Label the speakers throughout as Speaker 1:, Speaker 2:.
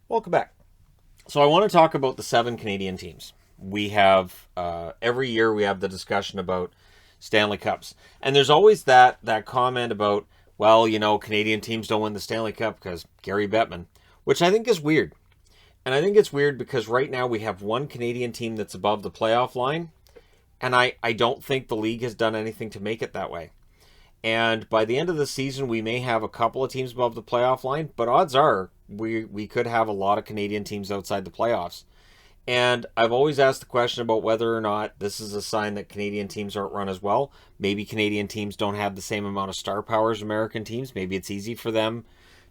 Speaker 1: Welcome back. So I want to talk about the 7 Canadian teams. We have every year we have the discussion about Stanley Cups, and there's always that comment about, well, Canadian teams don't win the Stanley Cup because Gary Bettman, which I think is weird. And I think it's weird because right now we have one Canadian team that's above the playoff line, and I don't think the league has done anything to make it that way. And by the end of the season, we may have a couple of teams above the playoff line, but odds are we could have a lot of Canadian teams outside the playoffs. And I've always asked the question about whether or not this is a sign that Canadian teams aren't run as well. Maybe Canadian teams don't have the same amount of star power as American teams. Maybe it's easy for them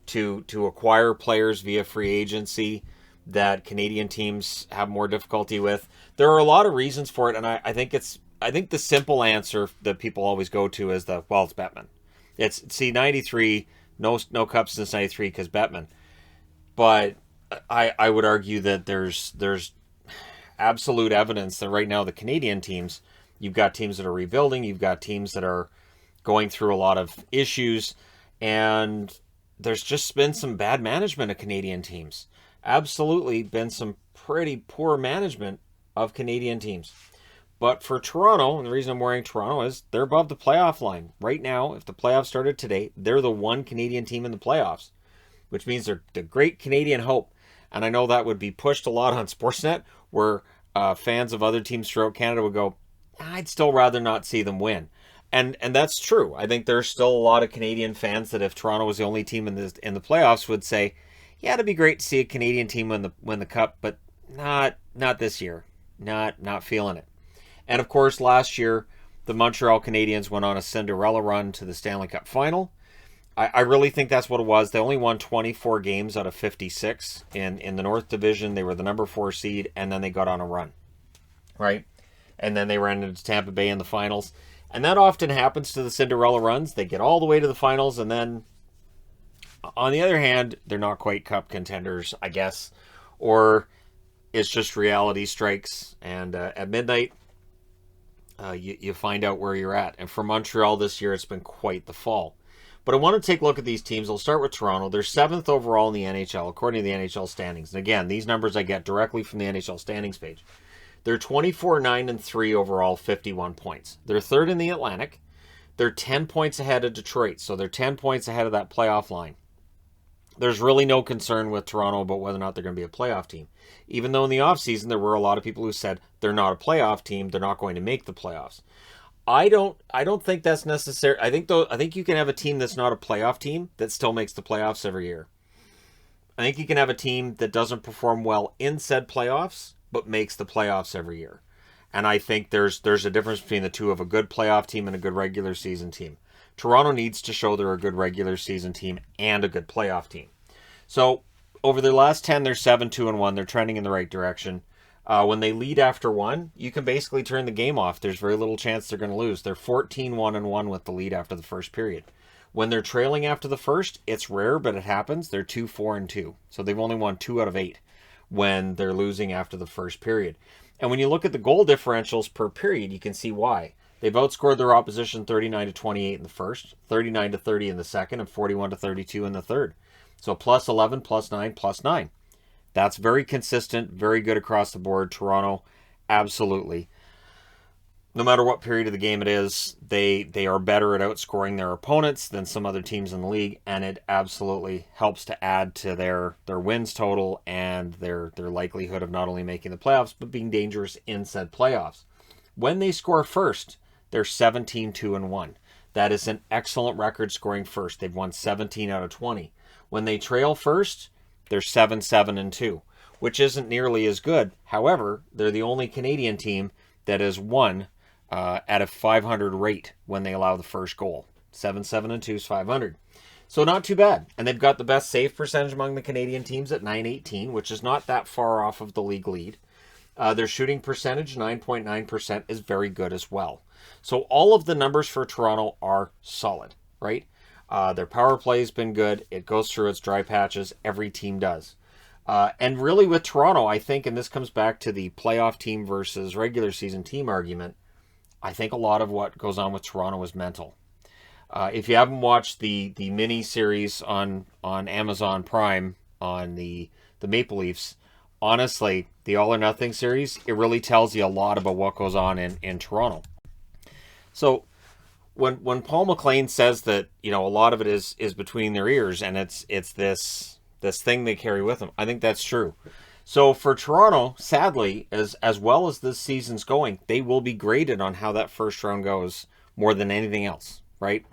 Speaker 1: to acquire players via free agency that Canadian teams have more difficulty with. There are a lot of reasons for it, and I think the simple answer that people always go to is it's Bettman. It's see 93, no cups since 93 because Bettman. But I would argue that there's absolute evidence that right now the Canadian teams, you've got teams that are rebuilding, you've got teams that are going through a lot of issues, and there's just been some bad management of Canadian teams. Absolutely been some pretty poor management of Canadian teams. But for Toronto, and the reason I'm wearing Toronto is they're above the playoff line. Right now, if the playoffs started today, they're the one Canadian team in the playoffs, which means they're the great Canadian hope. And I know that would be pushed a lot on Sportsnet, where fans of other teams throughout Canada would go, I'd still rather not see them win. And that's true. I think there's still a lot of Canadian fans that if Toronto was the only team in the playoffs would say, yeah, it'd be great to see a Canadian team win the cup, but not this year. Not feeling it. And of course, last year the Montreal Canadiens went on a Cinderella run to the Stanley Cup final. I really think that's what it was. They only won 24 games out of 56 in the North Division. They were the number 4 seed, and then they got on a run, right? And then they ran into Tampa Bay in the finals. And that often happens to the Cinderella runs. They get all the way to the finals, and then, on the other hand, they're not quite cup contenders, I guess. Or it's just reality strikes, and at midnight, you find out where you're at. And for Montreal this year, it's been quite the fall. But I want to take a look at these teams. I'll start with Toronto. They're 7th overall in the NHL, according to the NHL standings. And again, these numbers I get directly from the NHL standings page. They're 24-9-3 overall, 51 points. They're 3rd in the Atlantic. They're 10 points ahead of Detroit, so they're 10 points ahead of that playoff line. There's really no concern with Toronto about whether or not they're going to be a playoff team. Even though in the offseason there were a lot of people who said they're not a playoff team, they're not going to make the playoffs. I don't think that's necessary. I think you can have a team that's not a playoff team that still makes the playoffs every year. I think you can have a team that doesn't perform well in said playoffs but makes the playoffs every year. And I think there's a difference between the two of a good playoff team and a good regular season team. Toronto needs to show they're a good regular season team and a good playoff team. So over their last 10, they're 7-2-1. They're trending in the right direction. When they lead after one, you can basically turn the game off. There's very little chance they're going to lose. They're 14-1-1 with the lead after the first period. When they're trailing after the first, it's rare, but it happens. They're 2-4-2. So they've only won 2 out of 8 when they're losing after the first period. And when you look at the goal differentials per period, you can see why. They've outscored their opposition 39-28 in the first, 39-30 in the second, and 41-32 in the third. So plus 11, plus 9, plus 9. That's very consistent, very good across the board. Toronto, absolutely. No matter what period of the game it is, they are better at outscoring their opponents than some other teams in the league, and it absolutely helps to add to their wins total and their likelihood of not only making the playoffs, but being dangerous in said playoffs. When they score first, they're 17-2-1. That is an excellent record scoring first. They've won 17 out of 20. When they trail first, they're 7-7-2, which isn't nearly as good. However, they're the only Canadian team that has won at a 500 rate when they allow the first goal. 7-7-2 is 500. So not too bad. And they've got the best save percentage among the Canadian teams at 918, which is not that far off of the league lead. Their shooting percentage, 9.9%, is very good as well. So all of the numbers for Toronto are solid, right? Their power play has been good. It goes through its dry patches. Every team does. And really with Toronto, I think, and this comes back to the playoff team versus regular season team argument, I think a lot of what goes on with Toronto is mental. If you haven't watched the mini series on Amazon Prime on the Maple Leafs, honestly, the all or nothing series, it really tells you a lot about what goes on in Toronto. So when Paul McLean says that, a lot of it is between their ears, and it's this thing they carry with them, I think that's true. So for Toronto, sadly, as well as this season's going, they will be graded on how that first round goes more than anything else, right?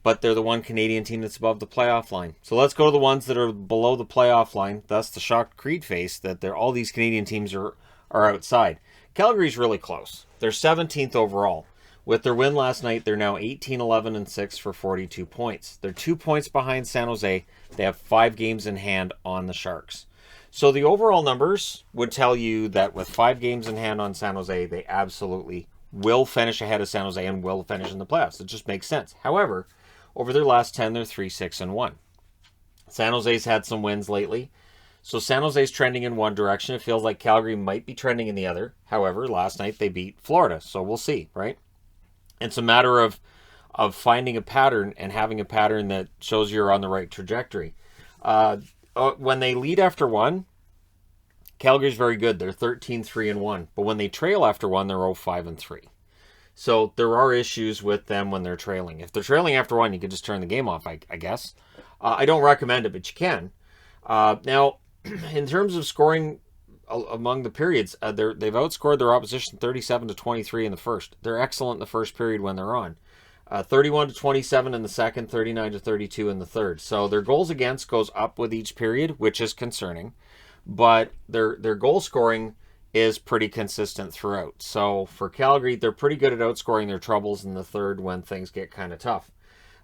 Speaker 1: But they're the one Canadian team that's above the playoff line. So let's go to the ones that are below the playoff line. Thus the shocked Creed face that all these Canadian teams are outside. Calgary's really close. They're 17th overall. With their win last night, they're now 18-11-6 for 42 points. They're 2 points behind San Jose. They have 5 games in hand on the Sharks. So the overall numbers would tell you that with 5 games in hand on San Jose, they absolutely will finish ahead of San Jose and will finish in the playoffs. It just makes sense. However, over their last 10, they're 3-6-1. San Jose's had some wins lately. So San Jose's trending in one direction. It feels like Calgary might be trending in the other. However, last night they beat Florida. So we'll see, right? It's a matter of finding a pattern and having a pattern that shows you're on the right trajectory. When they lead after one, Calgary's very good. They're 13-3-1. But when they trail after one, they're 0-5-3. So there are issues with them when they're trailing. If they're trailing after one, you can just turn the game off, I guess. I don't recommend it, but you can. Now, in terms of scoring among the periods, they've outscored their opposition 37-23 in the first. They're excellent in the first period when they're on. 31-27 in the second, 39-32 in the third. So their goals against goes up with each period, which is concerning. But their goal scoring is pretty consistent throughout. So for Calgary, they're pretty good at outscoring their troubles in the third when things get kind of tough.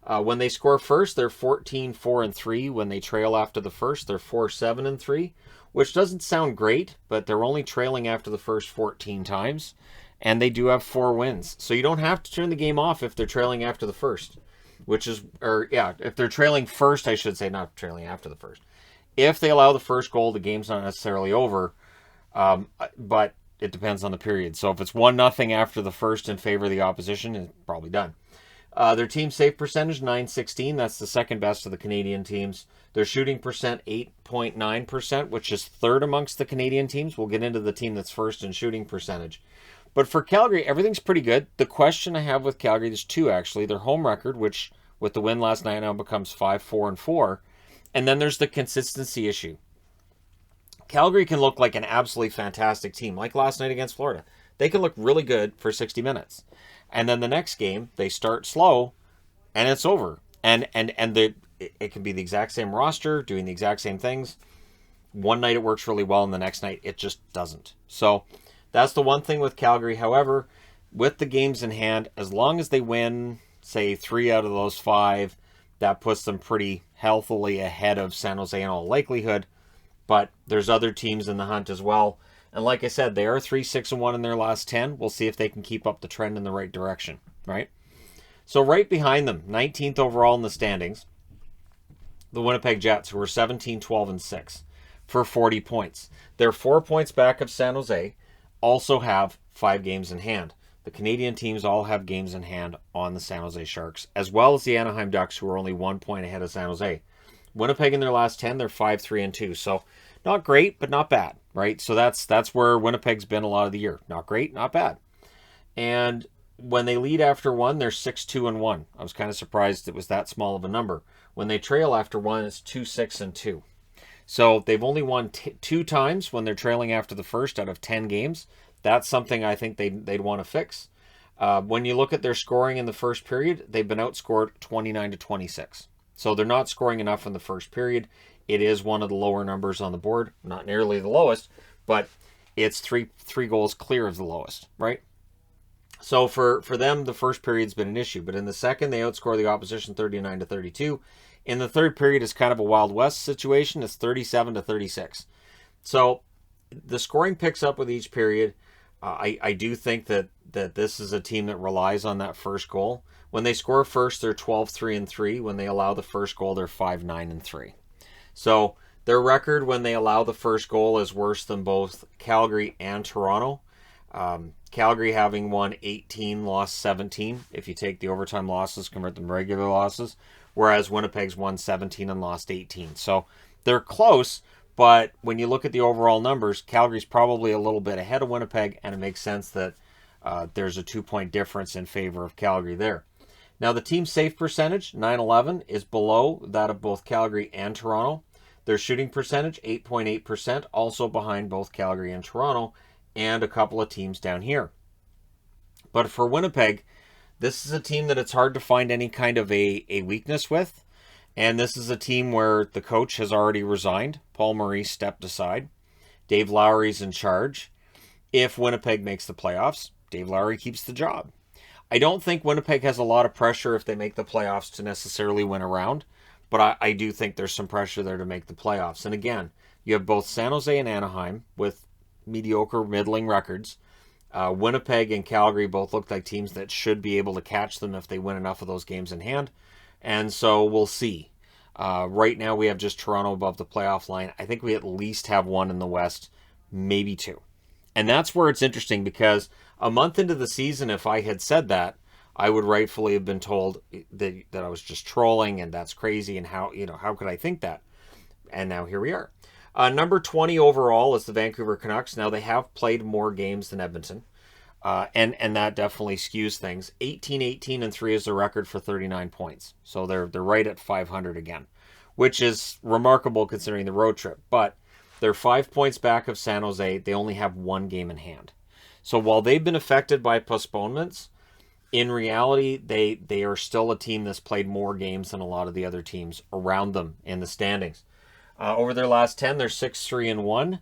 Speaker 1: When they score first, they're 14-4-3. When they trail after the first, they're 4-7-3, which doesn't sound great, but they're only trailing after the first 14 times, and they do have 4 wins. So you don't have to turn the game off if they're trailing after the first, if they're trailing first, I should say, not trailing after the first. If they allow the first goal, the game's not necessarily over. But it depends on the period. So if it's 1-0 after the first in favor of the opposition, it's probably done. Their team save percentage, .916. That's the second best of the Canadian teams. Their shooting percent, 8.9%, which is third amongst the Canadian teams. We'll get into the team that's first in shooting percentage. But for Calgary, everything's pretty good. The question I have with Calgary, there's 2 actually. Their home record, which with the win last night now becomes 5-4-4. And then there's the consistency issue. Calgary can look like an absolutely fantastic team, like last night against Florida. They can look really good for 60 minutes. And then the next game, they start slow, and it's over. And it can be the exact same roster, doing the exact same things. One night it works really well, and the next night it just doesn't. So that's the one thing with Calgary. However, with the games in hand, as long as they win, say, 3 out of those 5, that puts them pretty healthily ahead of San Jose in all likelihood. But there's other teams in the hunt as well. And like I said, they are 3-6-1 in their last 10. We'll see if they can keep up the trend in the right direction, right? So right behind them, 19th overall in the standings, the Winnipeg Jets, who are 17-12-6 for 40 points. They're 4 points back of San Jose, also have 5 games in hand. The Canadian teams all have games in hand on the San Jose Sharks, as well as the Anaheim Ducks, who are only 1 point ahead of San Jose. Winnipeg in their last 10, they're 5-3-2. So not great, but not bad, right? So that's where Winnipeg's been a lot of the year. Not great, not bad. And when they lead after one, they're 6-2-1. I was kind of surprised it was that small of a number. When they trail after one, it's 2-6-2. So they've only won 2 times when they're trailing after the first out of 10 games. That's something I think they'd want to fix. When you look at their scoring in the first period, they've been outscored 29-26. So they're not scoring enough in the first period. It is one of the lower numbers on the board. Not nearly the lowest, but it's three goals clear of the lowest, right? So for them, the first period's been an issue. But in the second, they outscore the opposition 39-32. In the third period, it's kind of a Wild West situation. It's 37-36. So the scoring picks up with each period. I do think that this is a team that relies on that first goal. When they score first, they're 12-3-3. When they allow the first goal, they're 5-9-3. So their record when they allow the first goal is worse than both Calgary and Toronto. Calgary having won 18, lost 17. If you take the overtime losses, convert them to regular losses. Whereas Winnipeg's won 17 and lost 18. So they're close, but when you look at the overall numbers, Calgary's probably a little bit ahead of Winnipeg, and it makes sense that there's a 2-point difference in favor of Calgary there. Now, the team safe percentage, 9-11, is below that of both Calgary and Toronto. Their shooting percentage, 8.8%, also behind both Calgary and Toronto, and a couple of teams down here. But for Winnipeg, this is a team that it's hard to find any kind of a weakness with. And this is a team where the coach has already resigned. Paul Maurice stepped aside. Dave Lowry's in charge. If Winnipeg makes the playoffs, Dave Lowry keeps the job. I don't think Winnipeg has a lot of pressure if they make the playoffs to necessarily win a round, but I do think there's some pressure there to make the playoffs. And again, you have both San Jose and Anaheim with mediocre, middling records. Winnipeg and Calgary both look like teams that should be able to catch them if they win enough of those games in hand. And so we'll see. Right now we have just Toronto above the playoff line. I think we at least have one in the West, maybe two. And that's where it's interesting, because a month into the season, if I had said that, I would rightfully have been told that I was just trolling and that's crazy and how could I think that? And now here we are. Number 20 overall is the Vancouver Canucks. Now they have played more games than Edmonton. And that definitely skews things. 18-18-3 is the record for 39 points. So they're right at 500 again, which is remarkable considering the road trip. But they're 5 points back of San Jose. They only have one game in hand. So while they've been affected by postponements, in reality, they are still a team that's played more games than a lot of the other teams around them in the standings. Over their last 10, they're 6-3-1.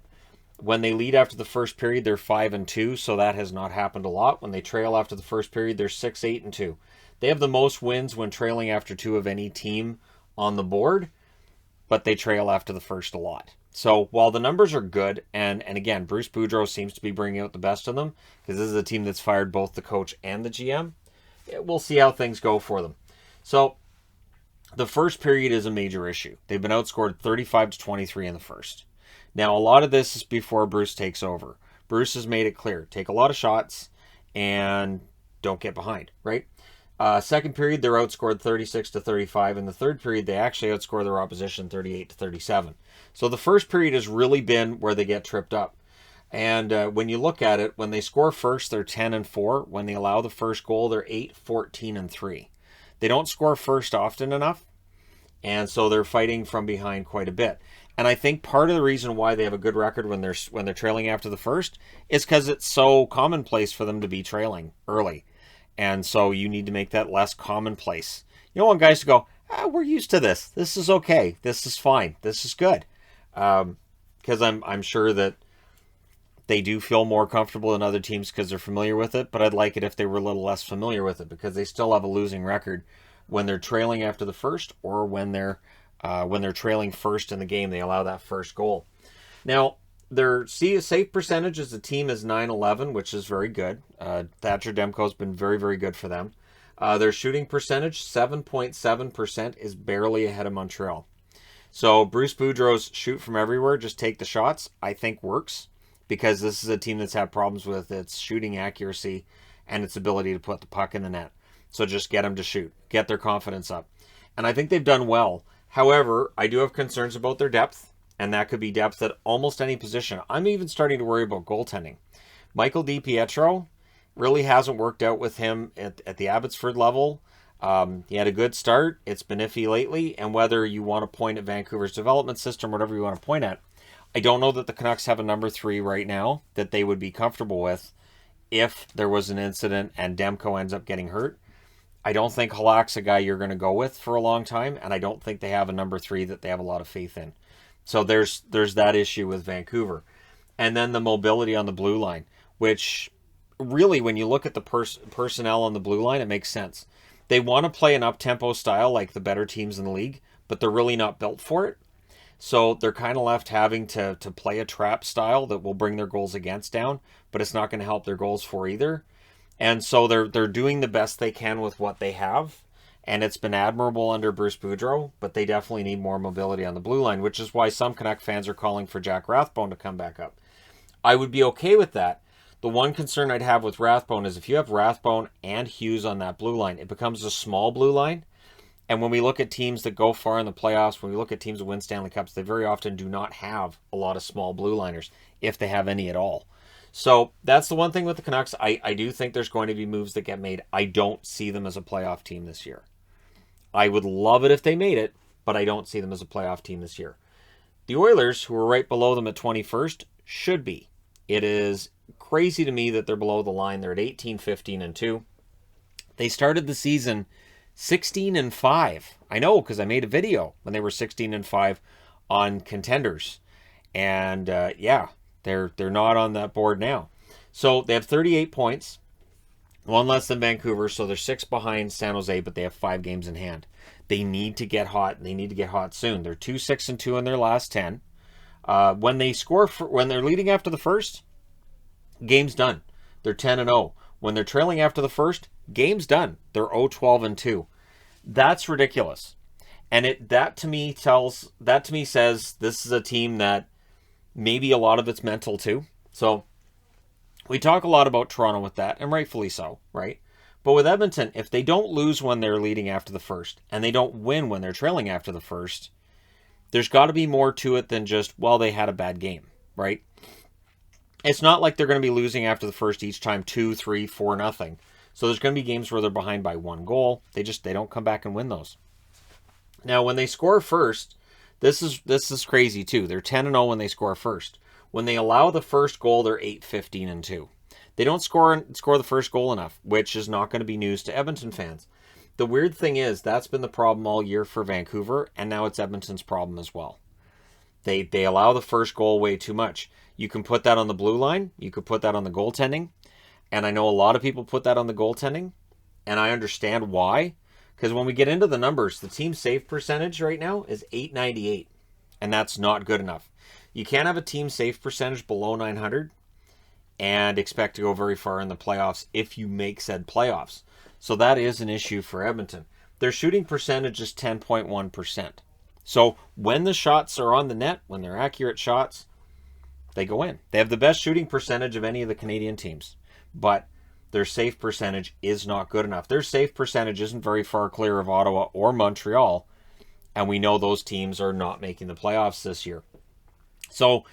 Speaker 1: When they lead after the first period, they're 5-2, so that has not happened a lot. When they trail after the first period, they're 6-8-2. They have the most wins when trailing after two of any team on the board, but they trail after the first a lot. So while the numbers are good, and again, Bruce Boudreau seems to be bringing out the best of them, because this is a team that's fired both the coach and the GM, we'll see how things go for them. So the first period is a major issue. They've been outscored 35-23 in the first. Now, a lot of this is before Bruce takes over. Bruce has made it clear, take a lot of shots and don't get behind, right? Second period, they're outscored 36-35. In the third period, they actually outscore their opposition 38-37. So the first period has really been where they get tripped up. And when you look at it, when they score first, they're 10-4. When they allow the first goal, they're 8-14-3. They don't score first often enough, and so they're fighting from behind quite a bit. And I think part of the reason why they have a good record when they're trailing after the first is because it's so commonplace for them to be trailing early. And so you need to make that less commonplace. You don't want guys to go, we're used to this. This is okay. This is fine. This is good. Because I'm sure that they do feel more comfortable than other teams because they're familiar with it. But I'd like it if they were a little less familiar with it, because they still have a losing record when they're trailing after the first, or when they're trailing first in the game, they allow that first goal. Now, their save percentage as a team is 9-11, which is very good. Thatcher Demko has been very, very good for them. Their shooting percentage, 7.7%, is barely ahead of Montreal. So Bruce Boudreau's shoot from everywhere, just take the shots, I think works, because this is a team that's had problems with its shooting accuracy and its ability to put the puck in the net. So just get them to shoot, get their confidence up. And I think they've done well. However, I do have concerns about their depth, and that could be depth at almost any position. I'm even starting to worry about goaltending. Michael DiPietro really hasn't worked out with him at the Abbotsford level. He had a good start. It's been iffy lately, and whether you want to point at Vancouver's development system, whatever you want to point at, I don't know that the Canucks have a number 3 right now that they would be comfortable with if there was an incident and Demko ends up getting hurt. I don't think Halak's a guy you're going to go with for a long time, and I don't think they have a number 3 that they have a lot of faith in. So there's that issue with Vancouver. And then the mobility on the blue line, which really, when you look at the personnel on the blue line, it makes sense. They want to play an up-tempo style like the better teams in the league, but they're really not built for it. So they're kind of left having to play a trap style that will bring their goals against down, but it's not going to help their goals for either. And so they're doing the best they can with what they have, and it's been admirable under Bruce Boudreau, but they definitely need more mobility on the blue line, which is why some Canuck fans are calling for Jack Rathbone to come back up. I would be okay with that. The one concern I'd have with Rathbone is if you have Rathbone and Hughes on that blue line, it becomes a small blue line, And when we look at teams that go far in the playoffs, when we look at teams that win Stanley Cups, they very often do not have a lot of small blue liners, if they have any at all. So that's the one thing with the Canucks. I do think there's going to be moves that get made. I don't see them as a playoff team this year. I would love it if they made it, but I don't see them as a playoff team this year. The Oilers, who are right below them at 21st, should be. It is crazy to me that they're below the line. They're at 18, 15, and 2. They started the season 16 and 5. I know, because I made a video when they were 16 and 5 on contenders. And they're not on that board now. So they have 38 points, one less than Vancouver, so they're 6 behind San Jose, but they have 5 games in hand. They need to get hot, and they need to get hot soon. They're 2-6-2 in their last 10. When they're leading after the first, game's done. They're 10-0. When they're trailing after the first, game's done. They're 0-12-2. That's ridiculous. And that to me says this is a team that maybe a lot of it's mental too. So we talk a lot about Toronto with that, and rightfully so, right? But with Edmonton, if they don't lose when they're leading after the first, and they don't win when they're trailing after the first, there's got to be more to it than just, well, they had a bad game, right? It's not like they're going to be losing after the first each time 2, 3, 4, nothing. So there's going to be games where they're behind by 1 goal. They don't come back and win those. Now, when they score first, this is crazy too. They're 10-0 when they score first. When they allow the first goal, they're 8-15-2. They don't score the first goal enough, which is not going to be news to Edmonton fans. The weird thing is that's been the problem all year for Vancouver, and now it's Edmonton's problem as well. They allow the first goal way too much. You can put that on the blue line. You could put that on the goaltending. And I know a lot of people put that on the goaltending, and I understand why. Because when we get into the numbers, the team save percentage right now is .898, and that's not good enough. You can't have a team save percentage below 900 and expect to go very far in the playoffs if you make said playoffs. So that is an issue for Edmonton. Their shooting percentage is 10.1%. So when the shots are on the net, when they're accurate shots, they go in. They have the best shooting percentage of any of the Canadian teams, but their save percentage is not good enough. Their save percentage isn't very far clear of Ottawa or Montreal, and we know those teams are not making the playoffs this year. So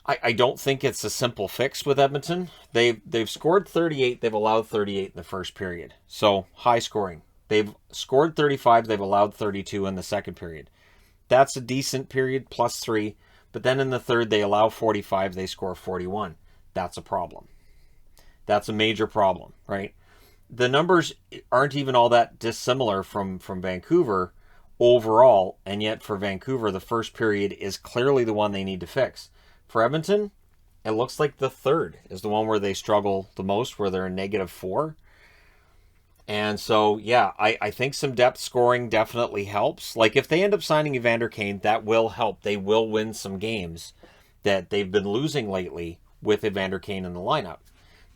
Speaker 1: I don't think it's a simple fix with Edmonton. They've scored 38. They've allowed 38 in the first period. So high scoring. They've scored 35. They've allowed 32 in the second period. That's a decent period, +3. But then in the third, they allow 45. They score 41. That's a problem. That's a major problem, right? The numbers aren't even all that dissimilar from Vancouver overall, and yet for Vancouver, the first period is clearly the one they need to fix. For Edmonton, it looks like the third is the one where they struggle the most, where they're a -4. And so, yeah, I think some depth scoring definitely helps. Like, if they end up signing Evander Kane, that will help. They will win some games that they've been losing lately with Evander Kane in the lineup.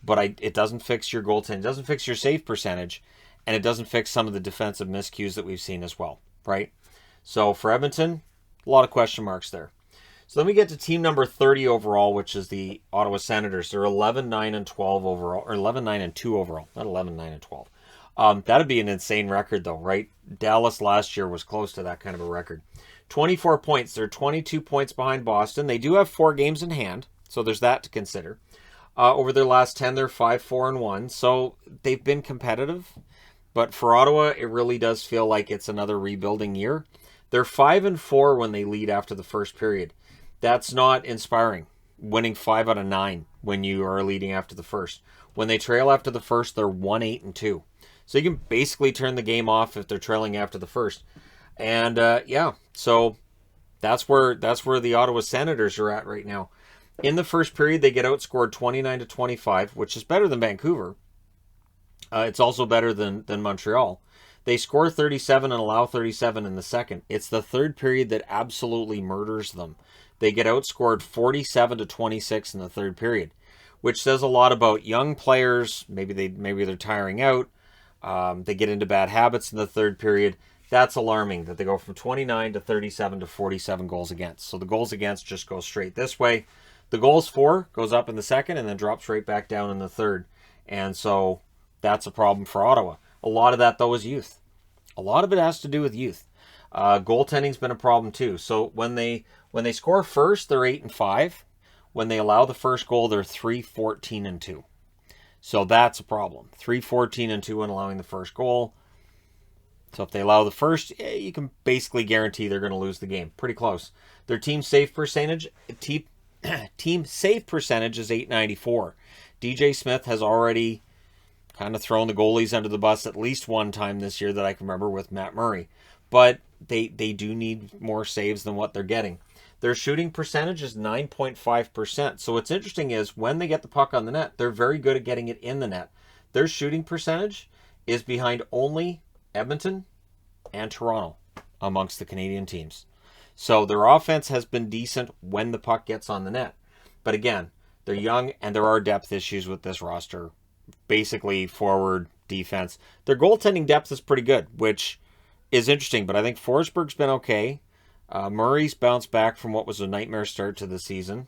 Speaker 1: But it doesn't fix your goaltending, it doesn't fix your save percentage, and it doesn't fix some of the defensive miscues that we've seen as well, right? So for Edmonton, a lot of question marks there. So then we get to team number 30 overall, which is the Ottawa Senators. They're 11-9-12 overall, or 11-9-2 overall, not 11-9-12. That'd be an insane record, though, right? Dallas last year was close to that kind of a record. 24 points. They're 22 points behind Boston. They do have 4 games in hand, so there's that to consider. Over their last 10, they're 5-4-1, so they've been competitive. But for Ottawa, it really does feel like it's another rebuilding year. They're 5-4 when they lead after the first period. That's not inspiring. Winning 5 out of 9 when you are leading after the first. When they trail after the first, they're 1-8-2. So you can basically turn the game off if they're trailing after the first. And so that's where the Ottawa Senators are at right now. In the first period, they get outscored 29-25, which is better than Vancouver. It's also better than Montreal. They score 37 and allow 37 in the second. It's the third period that absolutely murders them. They get outscored 47-26 in the third period, which says a lot about young players. Maybe they're tiring out. They get into bad habits in the third period. That's alarming that they go from 29 to 37 to 47 goals against. So the goals against just go straight this way. The goals for goes up in the second and then drops right back down in the third. And so that's a problem for Ottawa. A lot of that, though, is youth. A lot of it has to do with youth. Goaltending's been a problem too. So when they score first, they're 8-5. When they allow the first goal, they're 3-14-2. So that's a problem. 3-14-2 when allowing the first goal. So if they allow the first, you can basically guarantee they're going to lose the game. Pretty close. Their team save percentage is .894. DJ Smith has already kind of thrown the goalies under the bus at least one time this year that I can remember with Matt Murray. But they do need more saves than what they're getting. Their shooting percentage is 9.5%. So what's interesting is when they get the puck on the net, they're very good at getting it in the net. Their shooting percentage is behind only Edmonton and Toronto amongst the Canadian teams. So their offense has been decent when the puck gets on the net. But again, they're young and there are depth issues with this roster. Basically forward, defense. Their goaltending depth is pretty good, which is interesting. But I think Forsberg's been okay. Murray's bounced back from what was a nightmare start to the season.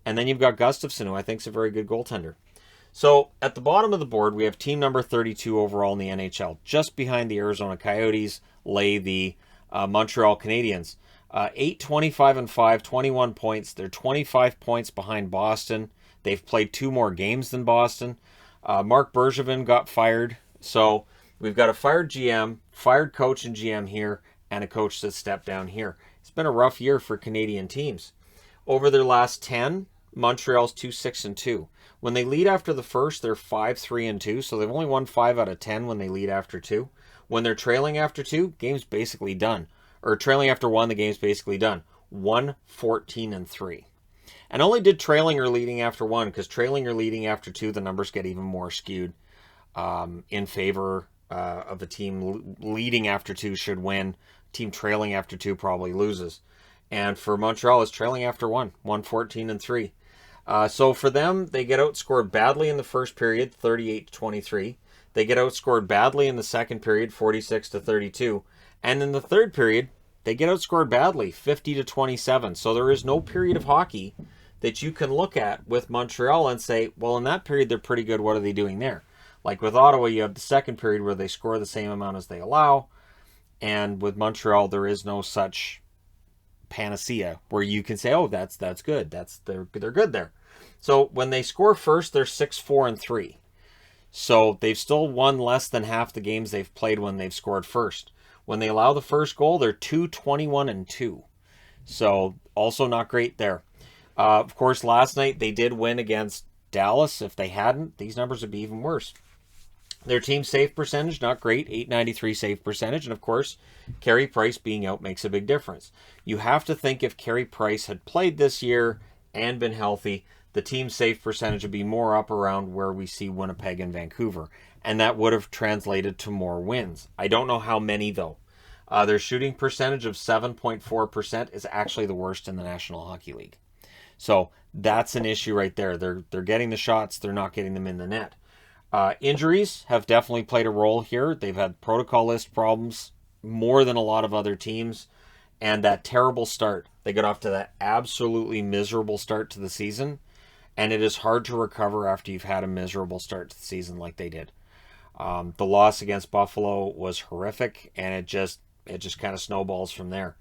Speaker 1: And then you've got Gustafsson, who I think is a very good goaltender. So at the bottom of the board, we have team number 32 overall in the NHL. Just behind the Arizona Coyotes lay the Montreal Canadiens. 8-25-5, 21 points. They're 25 points behind Boston. They've played 2 more games than Boston. Mark Bergevin got fired. So we've got a fired GM, fired coach and GM here, and a coach that stepped down here. It's been a rough year for Canadian teams. Over their last 10, Montreal's 2-6-2. When they lead after the first, they're 5-3-2. So they've only won 5 out of 10 when they lead after 2. When they're trailing after 2, game's basically done. Or trailing after 1, the game's basically done. 1-14-3. And only did trailing or leading after 1, because trailing or leading after 2, the numbers get even more skewed in favor of the team leading after 2 should win. Team trailing after 2 probably loses. And for Montreal, it's trailing after 1, 1-14-3. So for them, they get outscored badly in the first period, 38-23. They get outscored badly in the second period, 46-32. And in the third period, they get outscored badly, 50-27. So there is no period of hockey that you can look at with Montreal and say, well, in that period, they're pretty good. What are they doing there? Like with Ottawa, you have the second period where they score the same amount as they allow. And with Montreal, there is no such panacea where you can say, oh, that's good. They're good there. So when they score first, they're 6-4-3. So they've still won less than half the games they've played when they've scored first. When they allow the first goal, they're 2-21-2. So also not great there. Of course, last night they did win against Dallas. If they hadn't, these numbers would be even worse. Their team save percentage, not great, .893 save percentage. And of course, Carey Price being out makes a big difference. You have to think if Carey Price had played this year and been healthy, the team save percentage would be more up around where we see Winnipeg and Vancouver. And that would have translated to more wins. I don't know how many, though. Their shooting percentage of 7.4% is actually the worst in the National Hockey League. So that's an issue right there. They're getting the shots. They're not getting them in the net. Injuries have definitely played a role here. They've had protocol list problems more than a lot of other teams. And that terrible start. They got off to that absolutely miserable start to the season. And it is hard to recover after you've had a miserable start to the season like they did. The loss against Buffalo was horrific, and it just kind of snowballs from there.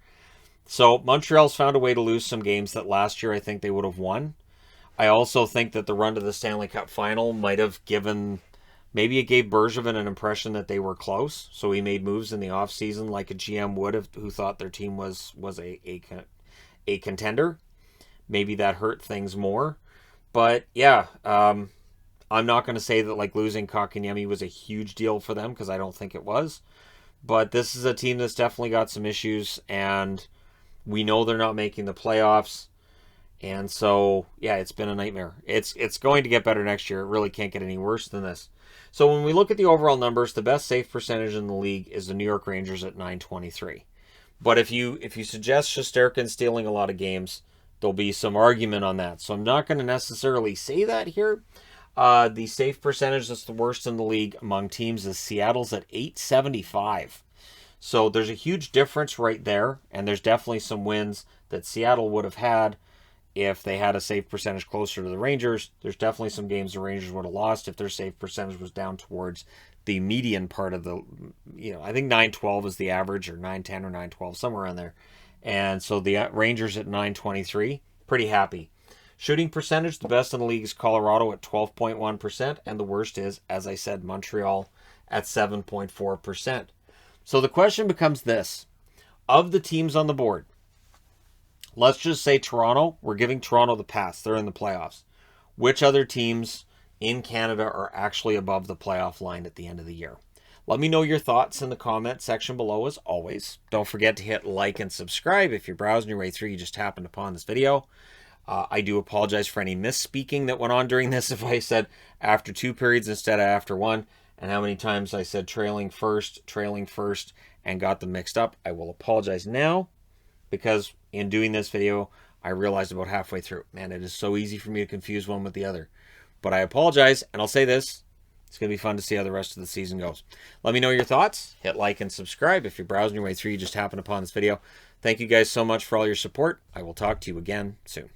Speaker 1: So Montreal's found a way to lose some games that last year I think they would have won. I also think that the run to the Stanley Cup final might have maybe it gave Bergevin an impression that they were close, so he made moves in the offseason like a GM would have, who thought their team was a contender. Maybe that hurt things more. But yeah, I'm not going to say that like losing Kotkaniemi was a huge deal for them, because I don't think it was. But this is a team that's definitely got some issues, and we know they're not making the playoffs. And so, yeah, it's been a nightmare. It's going to get better next year. It really can't get any worse than this. So when we look at the overall numbers, the best save percentage in the league is the New York Rangers at .923. But if you suggest Shesterkin stealing a lot of games, there'll be some argument on that. So I'm not going to necessarily say that here. The save percentage that's the worst in the league among teams is Seattle's at .875. So there's a huge difference right there, and there's definitely some wins that Seattle would have had if they had a save percentage closer to the Rangers. There's definitely some games the Rangers would have lost if their save percentage was down towards the median part of the, I think 912 is the average, or 910 or 912, somewhere around there. And so the Rangers at 923, pretty happy. Shooting percentage, the best in the league is Colorado at 12.1%, and the worst is, as I said, Montreal at 7.4%. So the question becomes this. Of the teams on the board, let's just say Toronto, we're giving Toronto the pass. They're in the playoffs. Which other teams in Canada are actually above the playoff line at the end of the year? Let me know your thoughts in the comment section below as always. Don't forget to hit like and subscribe. If you're browsing your way through, you just happened upon this video. I do apologize for any misspeaking that went on during this. If I said after 2 periods instead of after 1, and how many times I said trailing first, and got them mixed up, I will apologize now, because in doing this video, I realized about halfway through, man, it is so easy for me to confuse one with the other. But I apologize, and I'll say this, it's going to be fun to see how the rest of the season goes. Let me know your thoughts. Hit like and subscribe. If you're browsing your way through, you just happened upon this video. Thank you guys so much for all your support. I will talk to you again soon.